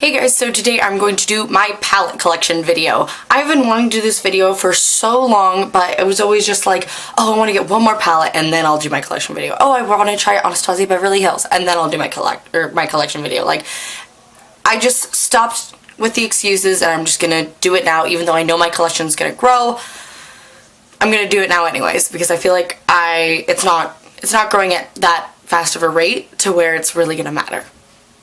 Hey guys, so today I'm going to do my palette collection video. I've been wanting to do this video for so long, but it was always just like, oh, I want to get one more palette and then I'll do my collection video. Oh, I want to try Anastasia Beverly Hills and then I'll do my collection video. Like, I just stopped with the excuses and I'm just gonna do it now, even though I know my collection's gonna grow. I'm gonna do it now anyways because I feel like it's not growing at that fast of a rate to where it's really gonna matter.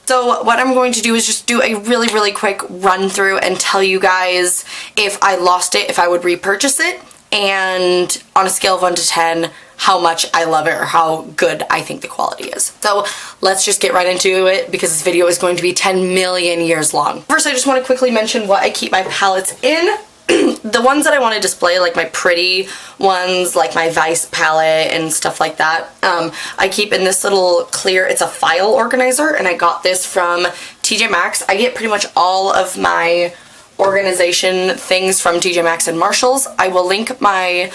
So what I'm going to do is just do a really quick run through and tell you guys if I lost it, if I would repurchase it, and on a scale of 1 to 10, how much I love it or how good I think the quality is. So let's just get right into it because this video is going to be 10 million years long. First, I just want to quickly mention what I keep my palettes in. The ones that I want to display, like my pretty ones, like my Vice palette and stuff like that, I keep in this little clear, it's a file organizer, and I got this from TJ Maxx. I get pretty much all of my organization things from TJ Maxx and Marshalls. I will link my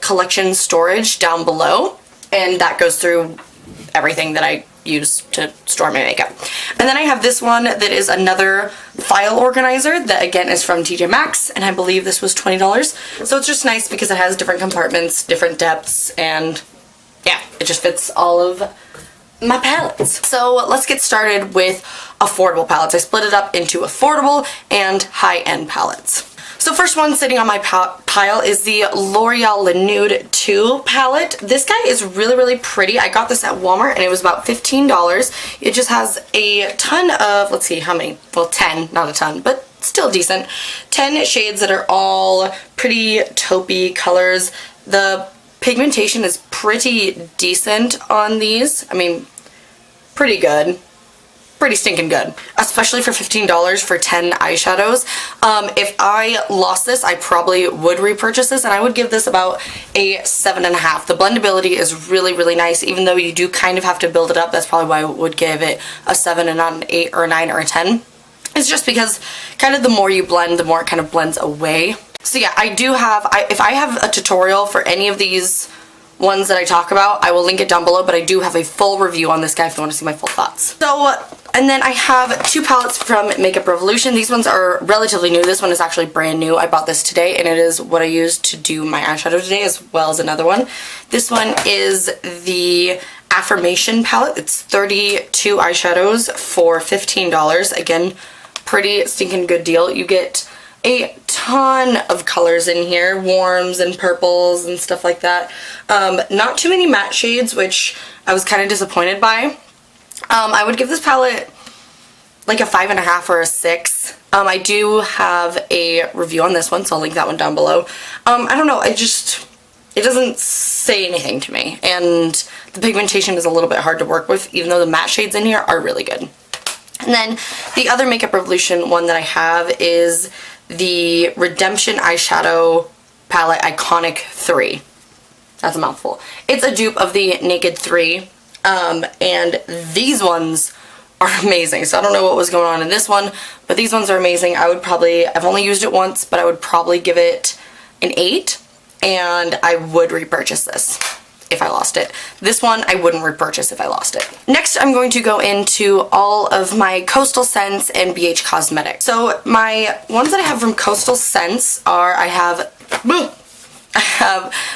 collection storage down below, and that goes through everything that I use to store my makeup. And then I have this one that is another file organizer that again is from TJ Maxx, and I believe this was $20. So it's just nice because it has different compartments, different depths, and yeah, it just fits all of my palettes. So let's get started with affordable palettes. I split it up into affordable and high-end palettes. So first one sitting on my pile is the L'Oreal Nude 2 palette. This guy is really pretty. I got this at Walmart and it was about $15. It just has a ton of, let's see how many, well 10, not a ton, but still decent. 10 shades that are all pretty taupey colors. The pigmentation is pretty decent on these. I mean, pretty good. Pretty stinking good, especially for $15 for 10 eyeshadows. If I lost this, I probably would repurchase this, and I would give this about a 7.5. The blendability is really nice, even though you do kind of have to build it up. That's probably why I would give it a 7 and not an 8 or a 9 or a 10. It's just because kind of the more you blend, the more it kind of blends away. So yeah, I do have, if I have a tutorial for any of these ones that I talk about, I will link it down below, but I do have a full review on this guy if you want to see my full thoughts. So, and then I have two palettes from Makeup Revolution. These ones are relatively new. This one is actually brand new. I bought this today, and it is what I used to do my eyeshadow today, as well as another one. This one is the Affirmation palette. It's 32 eyeshadows for $15. Again, pretty stinking good deal. You get a ton of colors in here, warms and purples and stuff like that. Not too many matte shades, which I was kind of disappointed by. I would give this palette like a 5.5 or a 6. I do have a review on this one, so I'll link that one down below. I don't know, it doesn't say anything to me, and the pigmentation is a little bit hard to work with, even though the matte shades in here are really good. And then the other Makeup Revolution one that I have is the Redemption eyeshadow palette Iconic 3. That's a mouthful. It's a dupe of the Naked 3, and these ones are amazing. So I don't know what was going on in this one, but these ones are amazing. I've only used it once, but I would probably give it an 8, and I would repurchase this if I lost it. This one I wouldn't repurchase if I lost it. Next, I'm going to go into all of my Coastal Scents and BH Cosmetics. So my ones that I have from Coastal Scents are, I have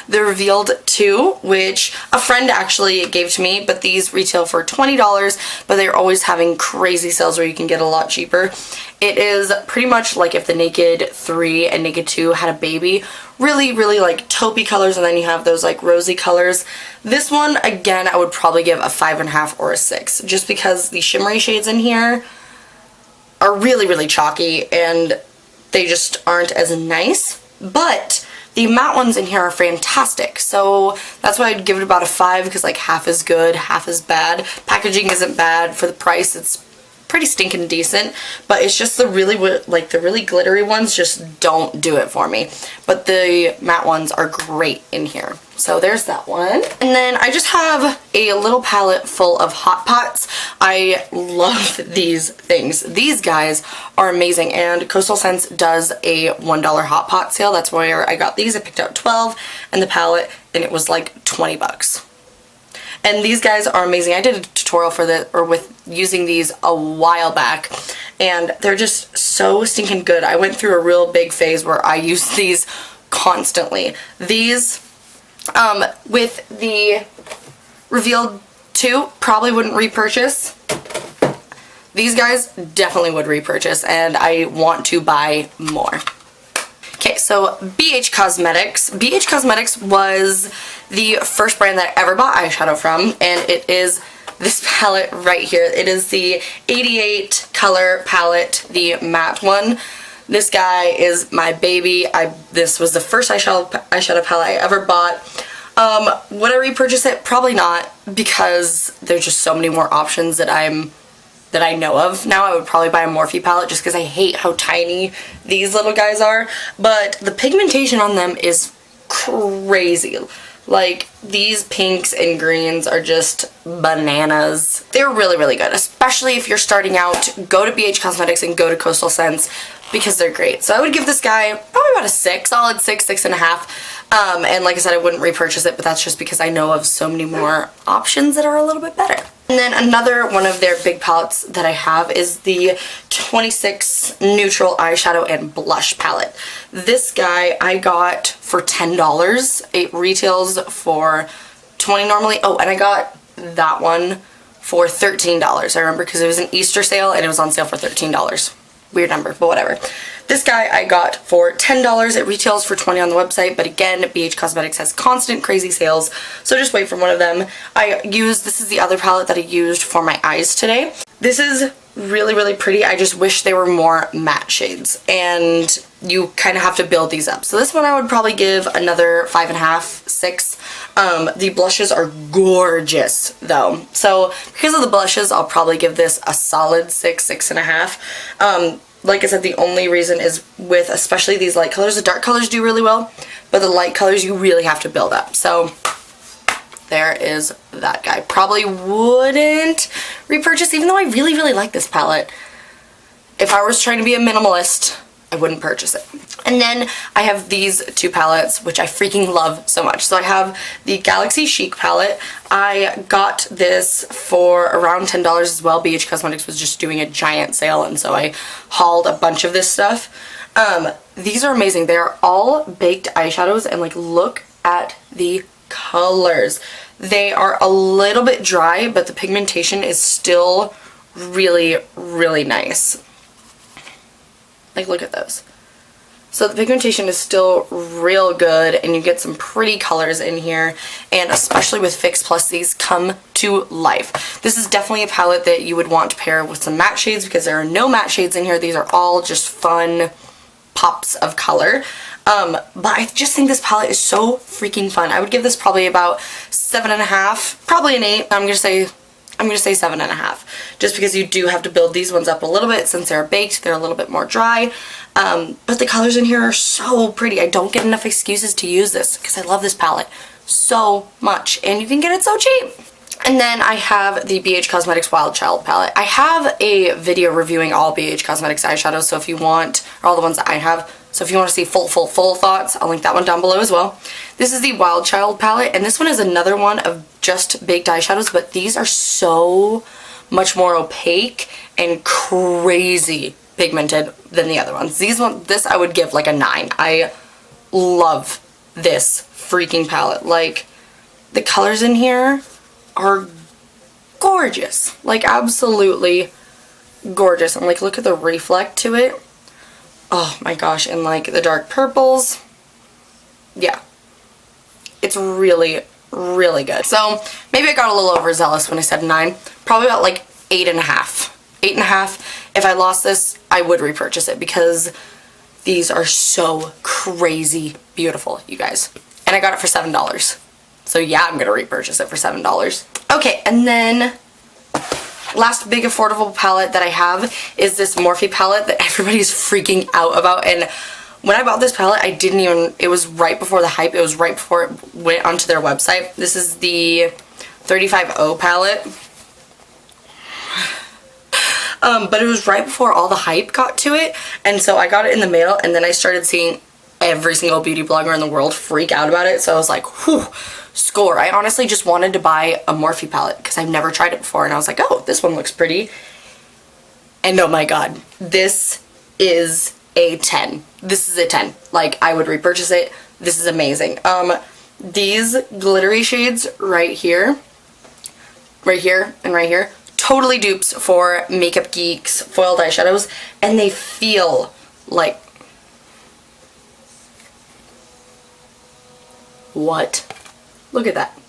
the Revealed 2, which a friend actually gave to me, but these retail for $20, but they're always having crazy sales where you can get a lot cheaper. It is pretty much like if the Naked 3 and Naked 2 had a baby. Really like taupey colors, and then you have those like rosy colors. This one, again, I would probably give a 5.5 or a 6, just because the shimmery shades in here are really chalky, and they just aren't as nice. But the matte ones in here are fantastic, so that's why I'd give it about a 5, because like half is good, half is bad. Packaging isn't bad. For the price, it's pretty stinking decent, but it's just the really glittery ones just don't do it for me. But the matte ones are great in here. So there's that one. And then I just have a little palette full of Hot Pots. I love these things. These guys are amazing, and Coastal Scents does a $1 Hot Pot sale. That's where I got these. I picked out 12 and the palette, and it was like 20 bucks. And these guys are amazing. I did a tutorial for this, or with using these a while back, and they're just so stinking good. I went through a real big phase where I used these constantly. These, with the Revealed 2, probably wouldn't repurchase. These guys definitely would repurchase, and I want to buy more. Okay, so BH Cosmetics. BH Cosmetics was the first brand that I ever bought eyeshadow from, and it is this palette right here. It is the 88 color palette, the matte one. This guy is my baby. This was the first eyeshadow palette I ever bought. Would I repurchase it? Probably not, because there's just so many more options that I know of. Now I would probably buy a Morphe palette just because I hate how tiny these little guys are. But the pigmentation on them is crazy. Like, these pinks and greens are just bananas. They're really, really good, especially if you're starting out. Go to BH Cosmetics and go to Coastal Scents because they're great. So I would give this guy probably about a 6, solid 6, 6.5. And like I said, I wouldn't repurchase it, but that's just because I know of so many more options that are a little bit better. And then another one of their big palettes that I have is the 26 Neutral Eyeshadow and Blush Palette. This guy I got for $10. It retails for $20 normally. Oh, and I got that one for $13. I remember because it was an Easter sale and it was on sale for $13. Weird number, but whatever. This guy I got for $10. It retails for $20 on the website, but again, BH Cosmetics has constant crazy sales, so just wait for one of them. This is the other palette that I used for my eyes today. This is really, really pretty. I just wish they were more matte shades, and you kind of have to build these up. So this one I would probably give another 5.5, 6. The blushes are gorgeous though. So because of the blushes, I'll probably give this a solid 6, 6.5. Like I said, the only reason is with especially these light colors. The dark colors do really well, but the light colors you really have to build up. So there is that guy. Probably wouldn't repurchase, even though I really, really like this palette. If I was trying to be a minimalist, I wouldn't purchase it. And then I have these two palettes, which I freaking love so much. So I have the Galaxy Chic palette. I got this for around $10 as well. BH Cosmetics was just doing a giant sale, and so I hauled a bunch of this stuff. These are amazing. They are all baked eyeshadows, and like, look at the colors. They are a little bit dry, but the pigmentation is still really, really nice. Like, look at those. So the pigmentation is still real good, and you get some pretty colors in here, and especially with Fix Plus, these come to life. This is definitely a palette that you would want to pair with some matte shades, because there are no matte shades in here. These are all just fun pops of color. But I just think this palette is so freaking fun. I would give this probably about 7.5, probably an 8. I'm gonna say 7.5, just because you do have to build these ones up a little bit since they're baked. They're a little bit more dry, but the colors in here are so pretty. I don't get enough excuses to use this because I love this palette so much, and you can get it so cheap. And then I have the BH Cosmetics Wild Child palette. I have a video reviewing all BH Cosmetics eyeshadows, so if you want, or all the ones that I have, so if you want to see full thoughts, I'll link that one down below as well. This is the Wild Child palette, and this one is another one of just baked eyeshadows, but these are so much more opaque and crazy pigmented than the other ones. This I would give like a 9. I love this freaking palette. Like, the colors in here are gorgeous. Like, absolutely gorgeous. And like, look at the reflect to it. Oh my gosh, and like the dark purples. Yeah. It's really, really good. So maybe I got a little overzealous when I said 9. Probably about like 8.5. 8.5. If I lost this, I would repurchase it because these are so crazy beautiful, you guys. And I got it for $7. So yeah, I'm gonna repurchase it for $7. Okay, and then last big affordable palette that I have is this Morphe palette that everybody's freaking out about. And when I bought this palette, it was right before the hype. It was right before it went onto their website. This is the 35O palette. But it was right before all the hype got to it, and so I got it in the mail, and then I started seeing every single beauty blogger in the world freak out about it, so I was like, whew, score. I honestly just wanted to buy a Morphe palette because I've never tried it before, and I was like, oh, this one looks pretty. And oh my god, this is a 10. This is a 10. Like, I would repurchase it. This is amazing. These glittery shades right here, and right here, totally dupes for Makeup Geek's foiled eyeshadows, and they feel like... What? Look at that.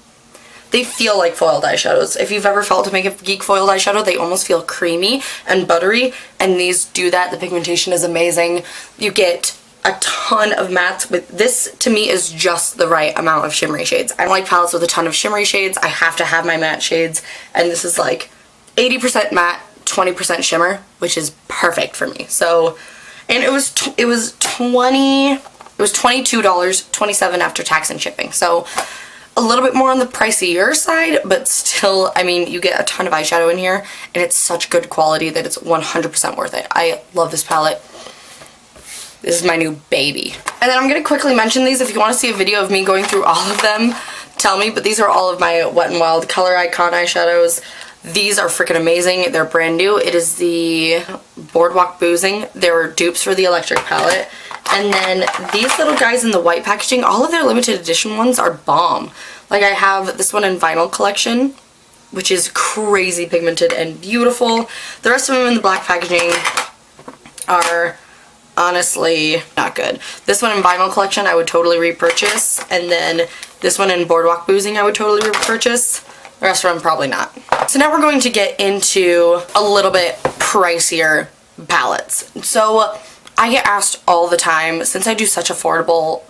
They feel like foiled eyeshadows. If you've ever felt a Makeup Geek foiled eyeshadow, they almost feel creamy and buttery, and these do that. The pigmentation is amazing. You get a ton of mattes. With this, to me, is just the right amount of shimmery shades. I don't like palettes with a ton of shimmery shades. I have to have my matte shades, and this is like 80% matte, 20% shimmer, which is perfect for me. So, and it was $22, $27 after tax and shipping. So a little bit more on the pricier side, but still, I mean, you get a ton of eyeshadow in here, and it's such good quality that it's 100% worth it. I love this palette. This is my new baby. And then I'm going to quickly mention these. If you want to see a video of me going through all of them, tell me, but these are all of my Wet n Wild Color Icon eyeshadows. These are freaking amazing. They're brand new. It is the Boardwalk Boozing. They were dupes for the Electric palette. And then these little guys in the white packaging, all of their limited edition ones are bomb. Like, I have this one in Vinyl Collection, which is crazy pigmented and beautiful. The rest of them in the black packaging are honestly not good. This one in Vinyl Collection I would totally repurchase, and then this one in Boardwalk Boozing I would totally repurchase. The rest of them probably not. So now we're going to get into a little bit pricier palettes. So I get asked all the time, since I use such affordable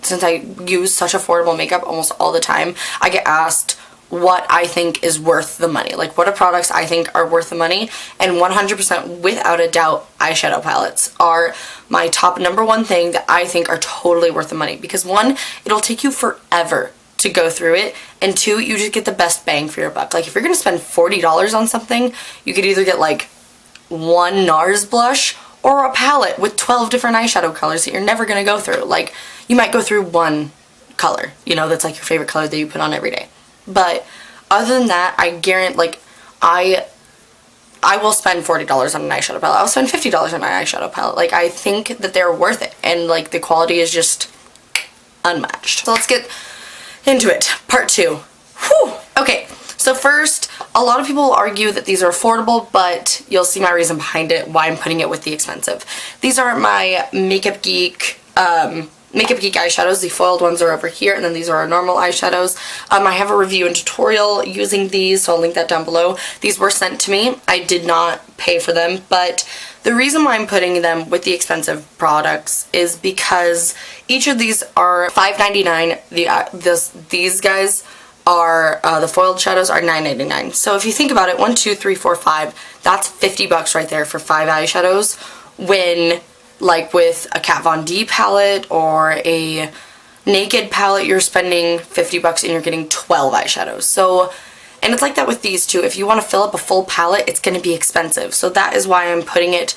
makeup almost all the time, I get asked what I think is worth the money. Like, what are products I think are worth the money, and 100% without a doubt, eyeshadow palettes are my top #1 thing that I think are totally worth the money. Because one, it'll take you forever to go through it, and two, you just get the best bang for your buck. Like, if you're gonna spend $40 on something, you could either get like one NARS blush or a palette with 12 different eyeshadow colors that you're never gonna go through. Like, you might go through one color, you know, that's like your favorite color that you put on every day. But other than that, I guarantee, like, I will spend $40 on an eyeshadow palette. I'll spend $50 on an eyeshadow palette. Like, I think that they're worth it, and like the quality is just unmatched. So let's get into it. Part 2. Whew. Okay, so first, a lot of people will argue that these are affordable, but you'll see my reason behind it, why I'm putting it with the expensive. These are my Makeup Geek eyeshadows. The foiled ones are over here, and then these are our normal eyeshadows. I have a review and tutorial using these, so I'll link that down below. These were sent to me. I did not pay for them, but the reason why I'm putting them with the expensive products is because each of these are $5.99. These guys are, the foiled shadows are $9.99. So if you think about it, 1, 2, 3, 4, 5, that's $50 right there for 5 eyeshadows, when like with a Kat Von D palette or a Naked palette, you're spending $50 and you're getting 12 eyeshadows. So, and it's like that with these too. If you want to fill up a full palette, it's going to be expensive. So that is why I'm putting it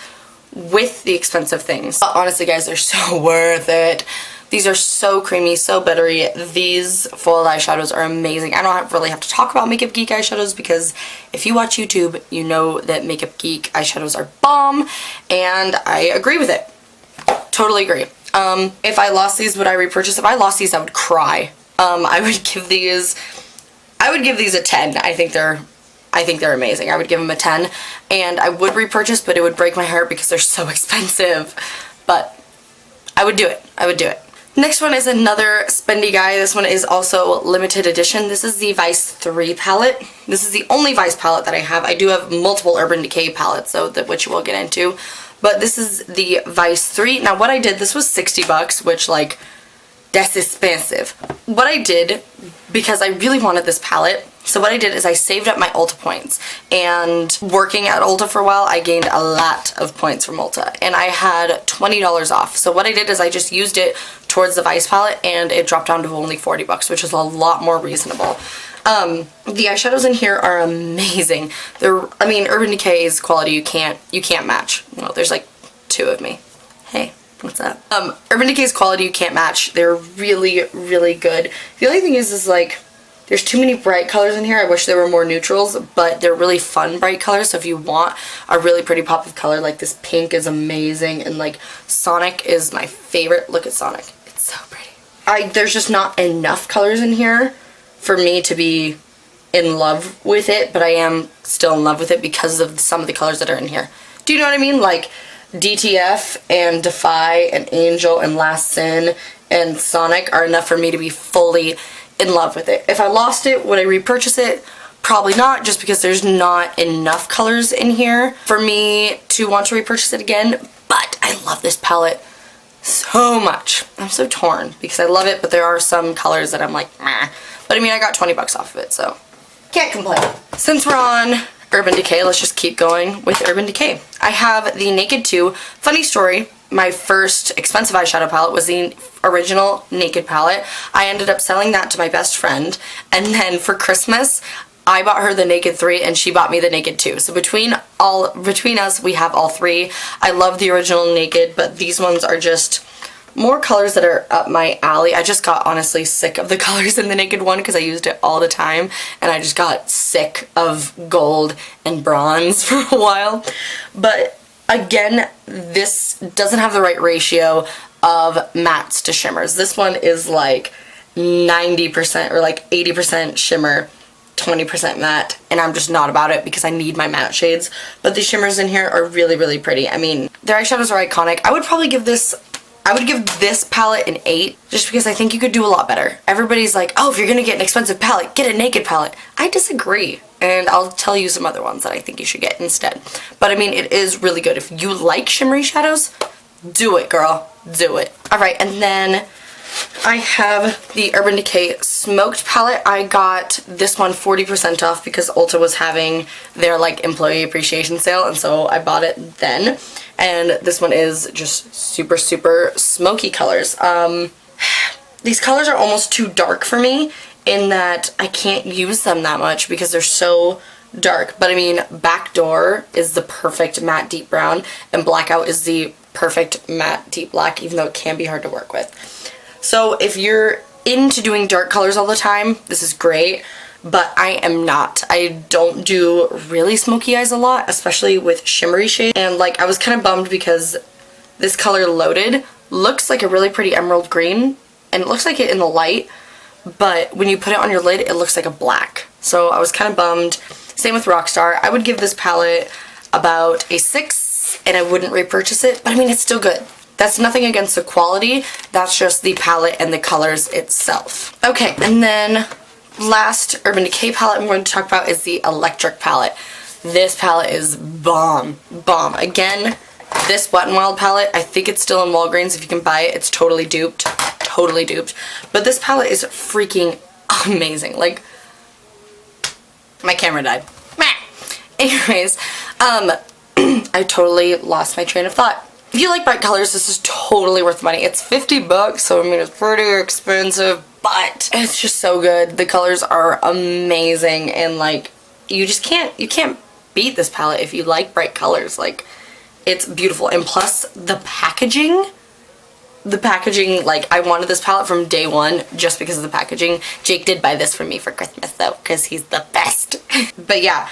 with the expensive things. But honestly, guys, they're so worth it. These are so creamy, so buttery. These foiled eyeshadows are amazing. I don't really have to talk about Makeup Geek eyeshadows, because if you watch YouTube, you know that Makeup Geek eyeshadows are bomb, and I agree with it. Totally agree. If I lost these, would I repurchase? If I lost these, I would cry. I would give these a 10. I think they're amazing. I would give them a 10, and I would repurchase, but it would break my heart because they're so expensive. But I would do it. I would do it. Next one is another spendy guy. This one is also limited edition. This is the Vice 3 palette. This is the only Vice palette that I have. I do have multiple Urban Decay palettes, though, which we'll get into. But this is the Vice 3. Now, what I did, this was $60, which, like, that's expensive. What I did, because I really wanted this palette, so what I did is I saved up my Ulta points. And working at Ulta for a while, I gained a lot of points from Ulta. And I had $20 off. So what I did is I just used it towards the Vice palette, and it dropped down to only $40, which is a lot more reasonable. The eyeshadows in here are amazing. I mean, Urban Decay's quality you can't match. Well, there's like 2 of me. Hey, what's up? Urban Decay's quality you can't match. They're really, really good. The only thing is like, There's too many bright colors in here. I wish there were more neutrals, but they're really fun bright colors. So if you want a really pretty pop of color, like this pink is amazing, and like Sonic is my favorite. Look at Sonic. It's so pretty. There's just not enough colors in here for me to be in love with it, but I am still in love with it because of some of the colors that are in here. Do you know what I mean? Like DTF and Defy and Angel and Last Sin and Sonic are enough for me to be fully in love with it. If I lost it, would I repurchase it? Probably not, just because there's not enough colors in here for me to want to repurchase it again, but I love this palette so much. I'm so torn because I love it, but there are some colors that I'm like, meh. But I mean, I got 20 bucks off of it, so can't complain. Since we're on Urban Decay, let's just keep going with Urban Decay. I have the Naked 2. Funny story, my first expensive eyeshadow palette was the original Naked palette. I ended up selling that to my best friend, and then for Christmas, I bought her the Naked 3 and she bought me the Naked 2. So between us, we have all three. I love the original Naked, but these ones are just more colors that are up my alley. I just got honestly sick of the colors in the Naked one because I used it all the time, and I just got sick of gold and bronze for a while. But again, this doesn't have the right ratio of mattes to shimmers. This one is like 90% or like 80% shimmer, 20% matte, and I'm just not about it because I need my matte shades. But the shimmers in here are really, really pretty. I mean, their eyeshadows are iconic. I would give this palette an 8 just because I think you could do a lot better. Everybody's like, oh, if you're gonna get an expensive palette, get a Naked palette. I disagree, and I'll tell you some other ones that I think you should get instead. But I mean, it is really good. If you like shimmery shadows, do it, girl. Do it. Alright, and then I have the Urban Decay Smoked palette. I got this one 40% off because Ulta was having their like employee appreciation sale, and so I bought it then. And this one is just super, super smoky colors. These colors are almost too dark for me in that I can't use them that much because they're so dark. But I mean, Backdoor is the perfect matte deep brown, and Blackout is the perfect matte deep black, even though it can be hard to work with. So if you're into doing dark colors all the time, this is great, but I am not. I don't do really smoky eyes a lot, especially with shimmery shades. And like, I was kind of bummed because this color Loaded looks like a really pretty emerald green, and it looks like it in the light, but when you put it on your lid, it looks like a black. So I was kind of bummed. Same with Rockstar. I would give this palette about a 6, and I wouldn't repurchase it, but I mean, it's still good. That's nothing against the quality, that's just the palette and the colors itself. Okay, and then last Urban Decay palette I'm going to talk about is the Electric palette. This palette is bomb. Bomb. Again, this Wet n Wild palette, I think it's still in Walgreens if you can buy it. It's totally duped. Totally duped. But this palette is freaking amazing. Like, my camera died. Anyways, I totally lost my train of thought. If you like bright colors, this is totally worth the money. It's 50 bucks, so I mean, it's pretty expensive, but it's just so good. The colors are amazing, and like, you can't beat this palette if you like bright colors. Like, it's beautiful. And plus, the packaging, like, I wanted this palette from day one just because of the packaging. Jake did buy this for me for Christmas, though, because he's the best. But yeah,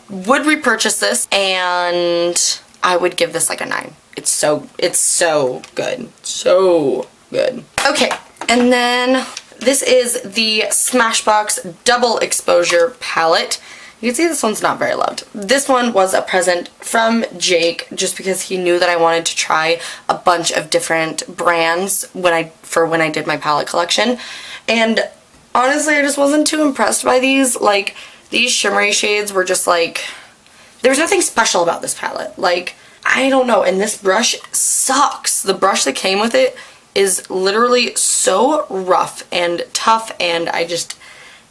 would repurchase this, and I would give this like a 9. It's so good. So good. Okay, and then this is the Smashbox Double Exposure palette. You can see this one's not very loved. This one was a present from Jake just because he knew that I wanted to try a bunch of different brands when I did my palette collection. And honestly, I just wasn't too impressed by these. Like, these shimmery shades were just like, there was nothing special about this palette. Like, I don't know, and this brush sucks. The brush that came with it is literally so rough and tough, and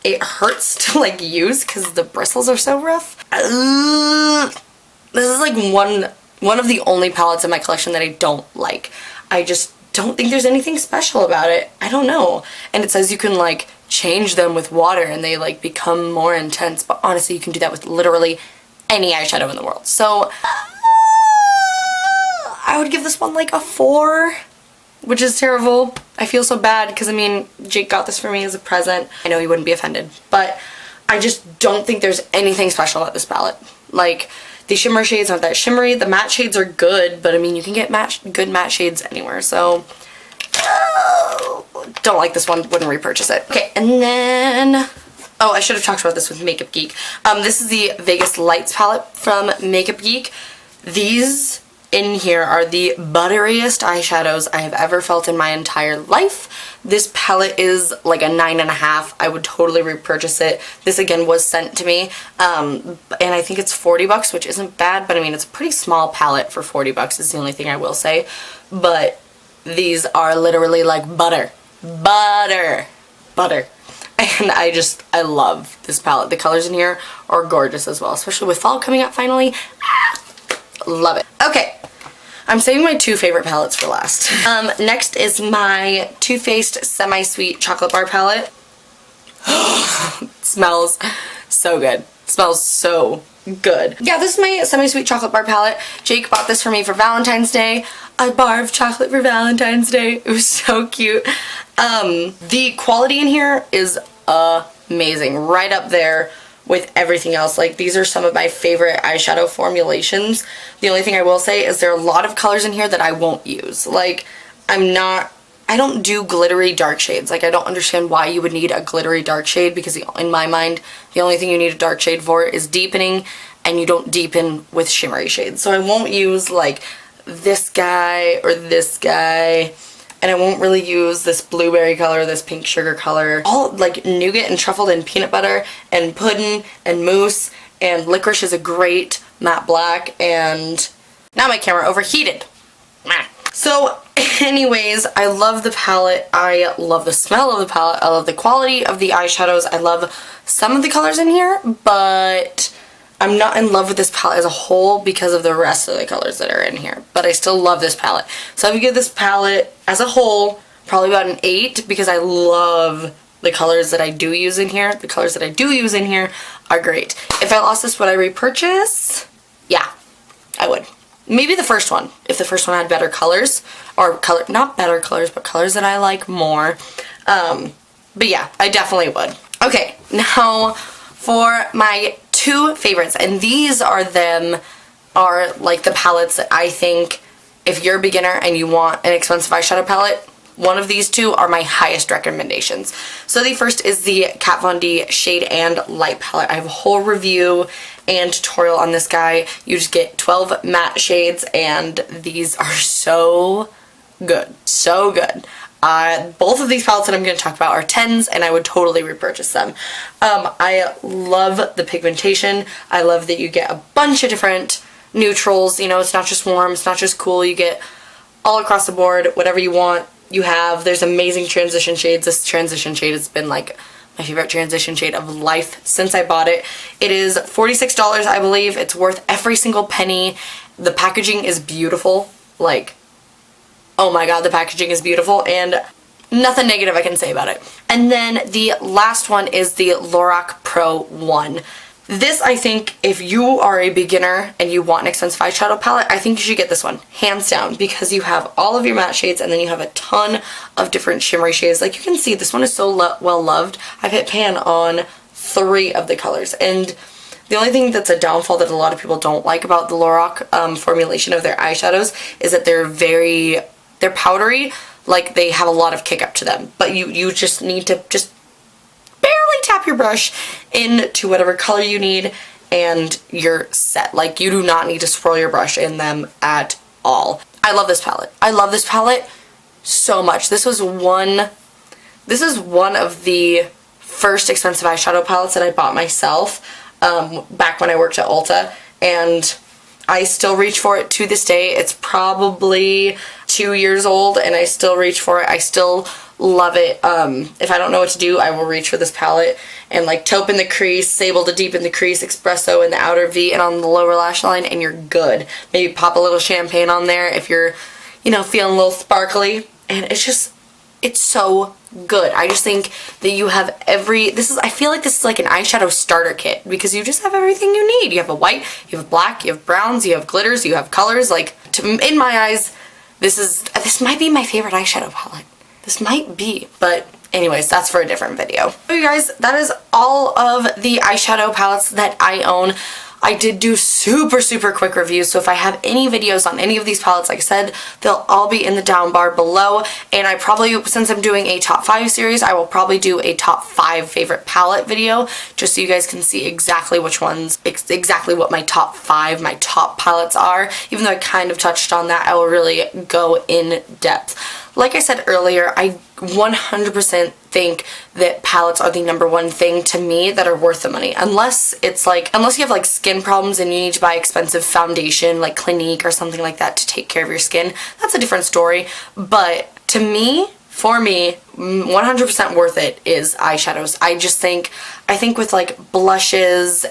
it hurts to like use because the bristles are so rough. This is like one of the only palettes in my collection that I don't like. I just don't think there's anything special about it. I don't know. And it says you can like change them with water and they like become more intense, but honestly you can do that with literally any eyeshadow in the world. So I would give this one like a 4, which is terrible. I feel so bad because, I mean, Jake got this for me as a present. I know he wouldn't be offended, but I just don't think there's anything special about this palette. Like, the shimmer shades aren't that shimmery. The matte shades are good, but I mean, you can get good matte shades anywhere, so don't like this one, wouldn't repurchase it. Okay, and then, oh, I should have talked about this with Makeup Geek. This is the Vegas Lights palette from Makeup Geek. These in here are the butteriest eyeshadows I have ever felt in my entire life. This palette is like a 9.5. I would totally repurchase it. This again was sent to me, and I think it's 40 bucks, which isn't bad, but I mean, it's a pretty small palette for 40 bucks is the only thing I will say. But these are literally like butter. Butter. Butter. And I love this palette. The colors in here are gorgeous as well, especially with fall coming up finally. Love it. Okay, I'm saving my two favorite palettes for last. Next is my Too Faced Semi-Sweet Chocolate Bar palette. Smells so good. Smells so good. Yeah, this is my Semi-Sweet Chocolate Bar palette. Jake bought this for me for Valentine's Day. A bar of chocolate for Valentine's Day. It was so cute. The quality in here is amazing. Right up there with everything else. Like, these are some of my favorite eyeshadow formulations. The only thing I will say is there are a lot of colors in here that I won't use. Like, I don't do glittery dark shades. Like, I don't understand why you would need a glittery dark shade, because in my mind, the only thing you need a dark shade for is deepening, and you don't deepen with shimmery shades. So I won't use, like, this guy or this guy. And I won't really use this blueberry color, this pink sugar color. All like nougat and truffled and peanut butter and pudding and mousse, and licorice is a great matte black, and now my camera overheated. So anyways, I love the palette. I love the smell of the palette. I love the quality of the eyeshadows. I love some of the colors in here, but I'm not in love with this palette as a whole because of the rest of the colors that are in here. But I still love this palette. So I would give this palette as a whole probably about an 8, because I love the colors that I do use in here. The colors that I do use in here are great. If I lost this, would I repurchase? Yeah, I would. Maybe the first one, if the first one had better colors, or not better colors, but colors that I like more. But yeah, I definitely would. Okay, now for my two favorites, and these are like the palettes that I think if you're a beginner and you want an expensive eyeshadow palette, one of these two are my highest recommendations. So the first is the Kat Von D Shade and Light palette. I have a whole review and tutorial on this guy. You just get 12 matte shades, and these are so good. So good. Both of these palettes that I'm going to talk about are 10s, and I would totally repurchase them. I love the pigmentation. I love that you get a bunch of different neutrals. You know, it's not just warm, it's not just cool. You get all across the board, whatever you want, you have. There's amazing transition shades. This transition shade has been like my favorite transition shade of life since I bought it. It is $46, I believe. It's worth every single penny. The packaging is beautiful. Like, oh my god, the packaging is beautiful, and nothing negative I can say about it. And then the last one is the Lorac Pro 1. This, I think, if you are a beginner and you want an expensive eyeshadow palette, I think you should get this one, hands down, because you have all of your matte shades, and then you have a ton of different shimmery shades. Like, you can see, this one is so well loved. I've hit pan on 3 of the colors, and the only thing that's a downfall that a lot of people don't like about the Lorac formulation of their eyeshadows is that they're powdery, like they have a lot of kick up to them, but you just need to just barely tap your brush into whatever color you need, and you're set. Like, you do not need to swirl your brush in them at all. I love this palette. I love this palette so much. This is one of the first expensive eyeshadow palettes that I bought myself back when I worked at Ulta, and I still reach for it to this day. It's probably 2 years old, and I still reach for it. I still love it. If I don't know what to do, I will reach for this palette and like taupe in the crease, sable to deepen the crease, espresso in the outer V and on the lower lash line, and you're good. Maybe pop a little champagne on there if you're, you know, feeling a little sparkly, and it's so good. I just think that you have I feel like this is like an eyeshadow starter kit, because you just have everything you need. You have a white, you have a black, you have browns, you have glitters, you have colors. Like, in my eyes, this might be my favorite eyeshadow palette. This might be, but anyways, that's for a different video. So you guys, that is all of the eyeshadow palettes that I own. I did do super quick reviews, so if I have any videos on any of these palettes, like I said, they'll all be in the down bar below. And I probably, since I'm doing a top 5 series, I will probably do a top 5 favorite palette video, just so you guys can see exactly which ones, exactly what my top 5, my top palettes are. Even though I kind of touched on that, I will really go in depth. Like I said earlier, I 100% think that palettes are the #1 thing to me that are worth the money. Unless it's like, unless you have like skin problems and you need to buy expensive foundation like Clinique or something like that to take care of your skin, that's a different story. But to me, for me, 100% worth it is eyeshadows. I think with like blushes,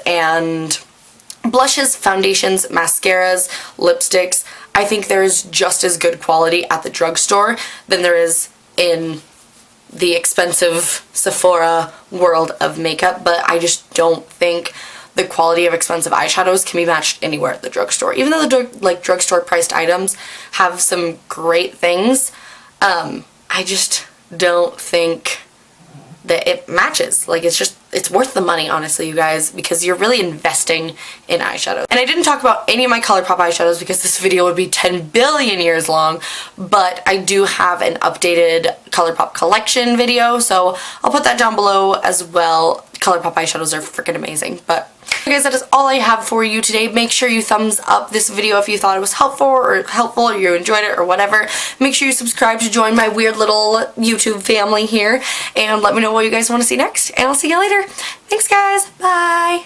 foundations, mascaras, lipsticks, I think there's just as good quality at the drugstore than there is in the expensive Sephora world of makeup, but I just don't think the quality of expensive eyeshadows can be matched anywhere at the drugstore. Even though the drugstore priced items have some great things, I just don't think that it matches. Like, it's worth the money, honestly, you guys, because you're really investing in eyeshadows. And I didn't talk about any of my Colourpop eyeshadows because this video would be 10 billion years long, but I do have an updated Colourpop collection video, so I'll put that down below as well. Colourpop eyeshadows are freaking amazing. But guys, that is all I have for you today. Make sure you thumbs up this video if you thought it was helpful or you enjoyed it or whatever. Make sure you subscribe to join my weird little YouTube family here, and let me know what you guys want to see next, and I'll see you later. Thanks guys, bye!